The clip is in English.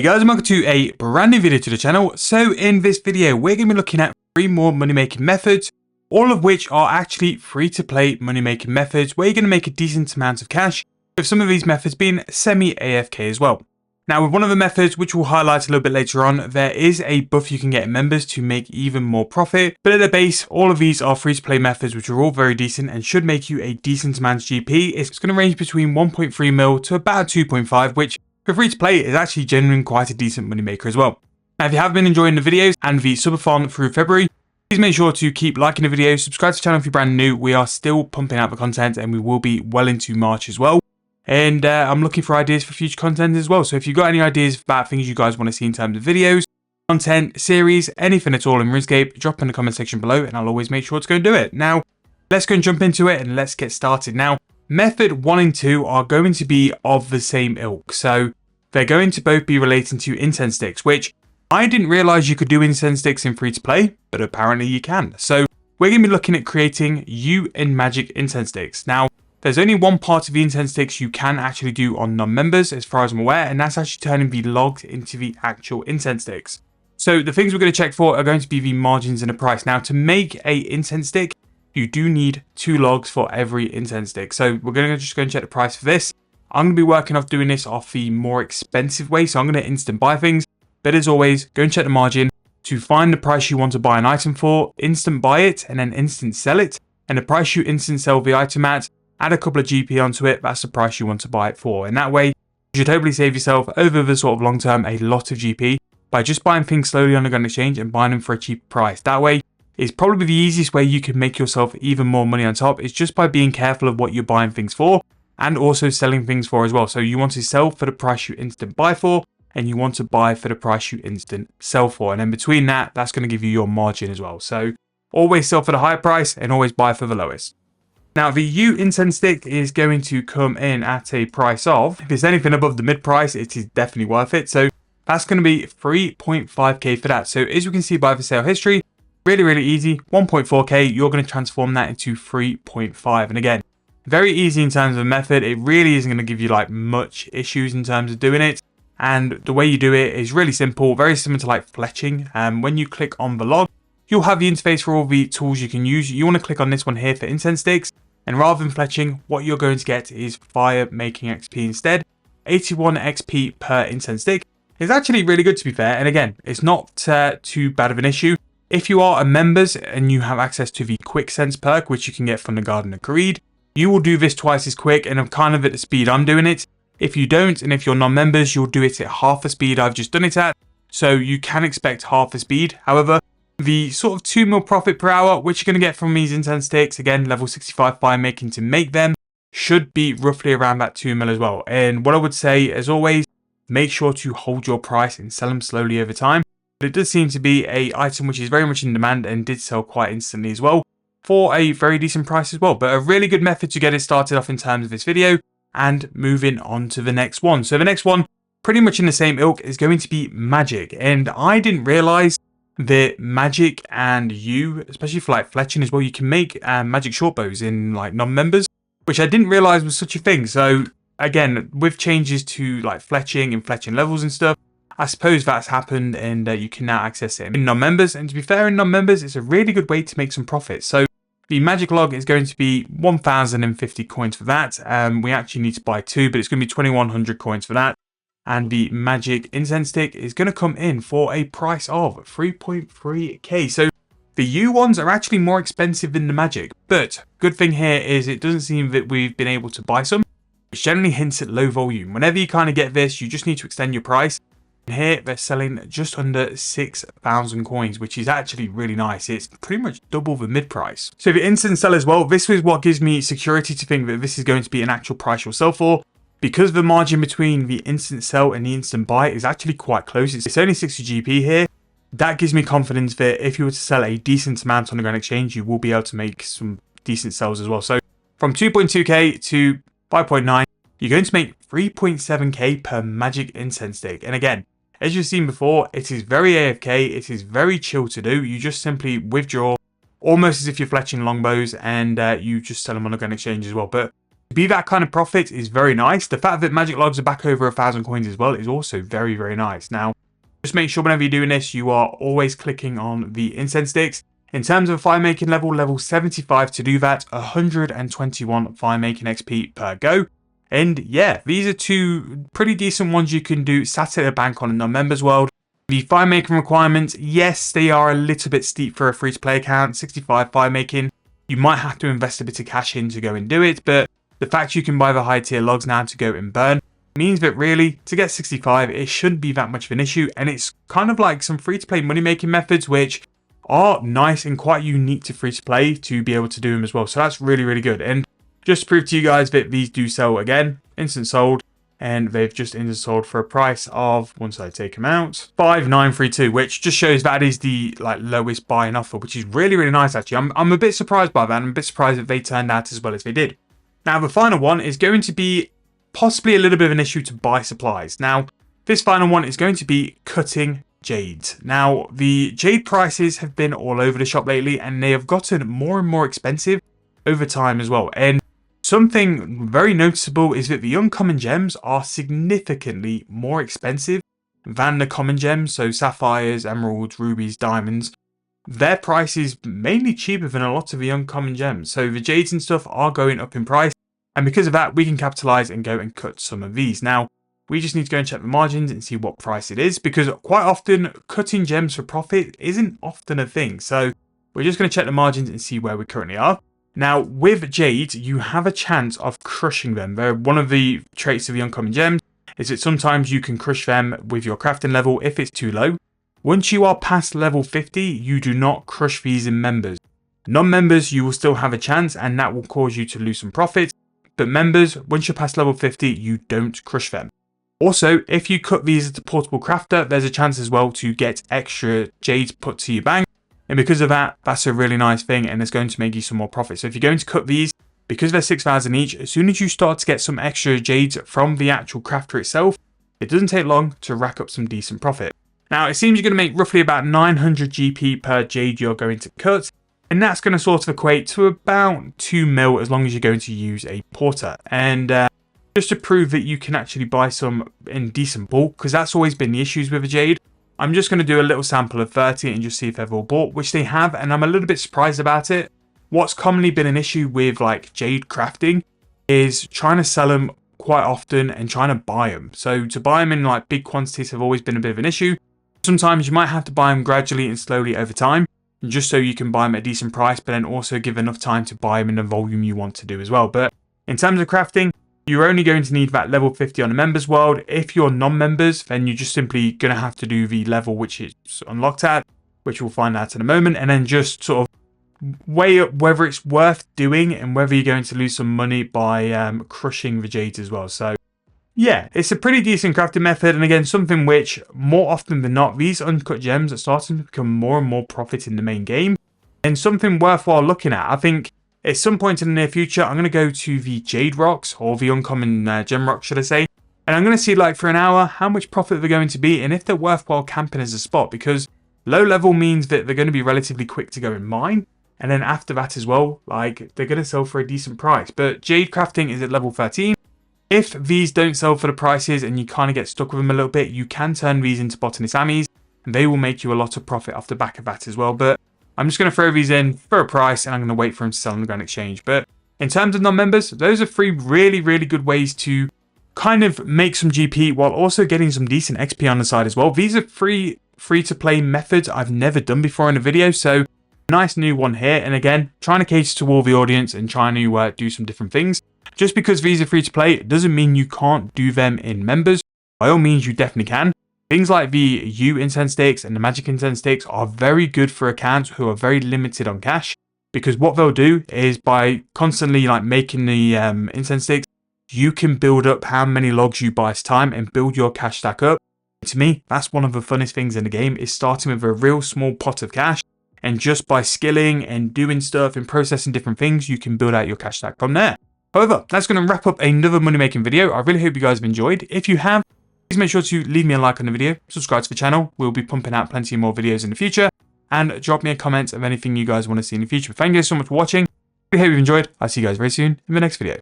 Hey guys, and welcome to a brand new video to the channel. So in this video, we're going to be looking at 3 more money making methods, all of which are actually free to play money making methods where you're going to make a decent amount of cash, with some of these methods being semi-AFK as well. Now with one of the methods, which we'll highlight a little bit later on, there is a buff you can get in members to make even more profit, but at the base, all of these are free to play methods which are all very decent and should make you a decent amount of GP. It's going to range between 1.3 mil to about 2.5, which for free to play is actually genuinely quite a decent money maker as well. Now if you have been enjoying the videos and the subathon through February, please make sure to keep liking the video, subscribe to the channel if you're brand new. We are still pumping out the content and we will be well into March as well. And I'm looking for ideas for future content as well. So if you've got any ideas about things you guys want to see in terms of videos, content, series, anything at all in Runescape, drop in the comment section below and I'll always make sure to go and do it. Now, let's go and jump into it and let's get started. Now, method 1 and 2 are going to be of the same ilk. So they're going to both be relating to Incense Sticks, which I didn't realize you could do Incense Sticks in free to play, but apparently you can. So we're going to be looking at creating You in Magic Incense Sticks. Now, there's only one part of the Incense Sticks you can actually do on non-members as far as I'm aware, and that's actually turning the logs into the actual Incense Sticks. So the things we're going to check for are going to be the margins and the price. Now to make a Incense Stick, you do need 2 logs for every Incense Stick. So we're going to just go and check the price for this. I'm going to be working off doing this off the more expensive way, so I'm going to instant buy things. But as always, go and check the margin to find the price you want to buy an item for, instant buy it, and then instant sell it. And the price you instant sell the item at, add a couple of GP onto it, that's the price you want to buy it for. And that way, you should totally save yourself over the sort of long term a lot of GP by just buying things slowly on the gun exchange and buying them for a cheap price. That way, it's probably the easiest way you can make yourself even more money on top, is just by being careful of what you're buying things for and also selling things for as well. So you want to sell for the price you instant buy for, and you want to buy for the price you instant sell for. And then between that, that's going to give you your margin as well. So always sell for the higher price and always buy for the lowest. Now the U Incense Stick is going to come in at a price of, if it's anything above the mid price, it is definitely worth it. So that's going to be 3.5k for that. So as you can see by the sale history, really easy, 1.4k, you're going to transform that into 3.5. And again, very easy in terms of method. It really isn't going to give you like much issues in terms of doing it. And the way you do it is really simple, very similar to like fletching. When you click on the log, you'll have the interface for all the tools you can use. You want to click on this one here for Incense Sticks. And rather than fletching, what you're going to get is fire making XP instead. 81 XP per Incense Stick is actually really good, to be fair. And again, it's not too bad of an issue. If you are a members and you have access to the Quick Sense perk, which you can get from the Garden of Greed, you will do this twice as quick and I'm kind of at the speed I'm doing it. If you don't, and if you're non-members, you'll do it at half the speed I've just done it at. So you can expect half the speed. However, the sort of 2 mil profit per hour, which you're going to get from these Incense Sticks, again, level 65 fire making to make them, should be roughly around that 2 mil as well. And what I would say, as always, make sure to hold your price and sell them slowly over time. But it does seem to be an item which is very much in demand and did sell quite instantly as well, for a very decent price as well. But a really good method to get it started off in terms of this video, and moving on to the next one. So the next one, pretty much in the same ilk, is going to be magic. And I didn't realize that magic and you, especially for like fletching as well, you can make magic short bows in like non-members, which I didn't realize was such a thing. So again, with changes to like fletching and fletching levels and stuff, I suppose that's happened and you can now access it in non-members. And to be fair, in non-members, it's a really good way to make some profit. So the magic log is going to be 1,050 coins for that. We actually need to buy 2, but it's going to be 2,100 coins for that. And the magic Incense Stick is going to come in for a price of 3.3k. So the U ones are actually more expensive than the magic. But good thing here is it doesn't seem that we've been able to buy some, which generally hints at low volume. Whenever you kind of get this, you just need to extend your price. And here they're selling just under 6,000 coins, which is actually really nice. It's pretty much double the mid price. So the instant sell as well, this is what gives me security to think that this is going to be an actual price you'll sell for. Because the margin between the instant sell and the instant buy is actually quite close. It's only 60 GP here. That gives me confidence that if you were to sell a decent amount on the Grand Exchange, you will be able to make some decent sells as well. So from 2.2k to 5.9, you're going to make 3.7k per magic Incense Stick. And again, as you've seen before, it is very AFK. It is very chill to do. You just simply withdraw, almost as if you're fletching longbows, and you just sell them on the Grand Exchange as well. But To be that kind of profit is very nice. The fact that magic logs are back over 1,000 coins as well is also very, very nice. Now, just make sure whenever you're doing this, you are always clicking on the Incense Sticks. In terms of fire making level 75 to do that, 121 fire making XP per go. And yeah, these are two pretty decent ones you can do sat at a bank on a non-members world. The fire making requirements, yes, they are a little bit steep for a free to play account. 65 fire making. You might have to invest a bit of cash in to go and do it, but the fact you can buy the high tier logs now to go and burn means that really, to get 65, it shouldn't be that much of an issue. And it's kind of like some free to play money making methods, which are nice and quite unique to free to play to be able to do them as well. So that's really, really good. And just to prove to you guys that these do sell again, instant sold, and they've just instant sold for a price of, once I take them out, 5,932, which just shows that is the lowest buying offer, which is really, really nice actually. I'm a bit surprised by that. I'm a bit surprised that they turned out as well as they did. Now the final one is going to be possibly a little bit of an issue to buy supplies. Now, this final one is going to be cutting Jade. Now, the Jade prices have been all over the shop lately, and they have gotten more and more expensive over time as well. And something very noticeable is that the uncommon gems are significantly more expensive than the common gems. So sapphires, emeralds, rubies, diamonds. Their price is mainly cheaper than a lot of the uncommon gems. So the Jades and stuff are going up in price. And because of that, we can capitalize and go and cut some of these. Now, we just need to go and check the margins and see what price it is, because quite often cutting gems for profit isn't often a thing. So we're just going to check the margins and see where we currently are. Now, with Jade, you have a chance of crushing them. They're one of the traits of the uncommon gems is that sometimes you can crush them with your crafting level if it's too low. Once you are past level 50, you do not crush these in members. Non-members, you will still have a chance, and that will cause you to lose some profit. But members, once you're past level 50, you don't crush them. Also, if you cut these as a portable crafter, there's a chance as well to get extra Jades put to your bank. And because of that, that's a really nice thing, and it's going to make you some more profit. So if you're going to cut these, because they're 6,000 each, as soon as you start to get some extra Jades from the actual crafter itself, it doesn't take long to rack up some decent profit. Now, it seems you're going to make roughly about 900 GP per Jade you're going to cut. And that's going to sort of equate to about 2 mil as long as you're going to use a porter. And just to prove that you can actually buy some in decent bulk, because that's always been the issues with a Jade, I'm just going to do a little sample of 30 and just see if they've all bought, which they have, and I'm a little bit surprised about it. What's commonly been an issue with Jade crafting is trying to sell them quite often and trying to buy them. So to buy them in big quantities have always been a bit of an issue. Sometimes you might have to buy them gradually and slowly over time, just so you can buy them at a decent price, but then also give enough time to buy them in the volume you want to do as well. But in terms of crafting, you're only going to need that level 50 on the members world. If you're non-members, then you're just simply going to have to do the level which it's unlocked at, which we'll find out in a moment, and then just sort of weigh up whether it's worth doing and whether you're going to lose some money by crushing the Jades as well. So yeah, it's a pretty decent crafting method, and again, something which more often than not, these uncut gems are starting to become more and more profit in the main game, and something worthwhile looking at. I think at some point in the near future, I'm going to go to the Jade rocks, or the uncommon gem rocks, should I say, and I'm going to see for an hour how much profit they're going to be and if they're worthwhile camping as a spot, because low level means that they're going to be relatively quick to go and mine, and then after that as well, they're going to sell for a decent price. But Jade crafting is at level 13. If these don't sell for the prices and you kind of get stuck with them a little bit, you can turn these into botanist ammies, and they will make you a lot of profit off the back of that as well. But I'm just going to throw these in for a price, and I'm going to wait for them to sell on the Grand Exchange. But in terms of non-members, those are 3 really, really good ways to kind of make some GP while also getting some decent XP on the side as well. These are free-to-play methods I've never done before in a video, so nice new one here. And again, trying to cater to all the audience and trying to do some different things. Just because these are free to play doesn't mean you can't do them in members. By all means, you definitely can. Things like the Incense Sticks and the Magic Incense Sticks are very good for accounts who are very limited on cash, because what they'll do is by constantly making the Incense Sticks, you can build up how many logs you buy as time and build your cash stack up. To me, that's one of the funnest things in the game, is starting with a real small pot of cash, and just by skilling and doing stuff and processing different things, you can build out your cash stack from there. However, that's going to wrap up another money making video. I really hope you guys have enjoyed. If you have, please make sure to leave me a like on the video, subscribe to the channel. We'll be pumping out plenty more videos in the future, and drop me a comment of anything you guys want to see in the future. Thank you guys so much for watching. I hope you've enjoyed. I'll see you guys very soon in the next video.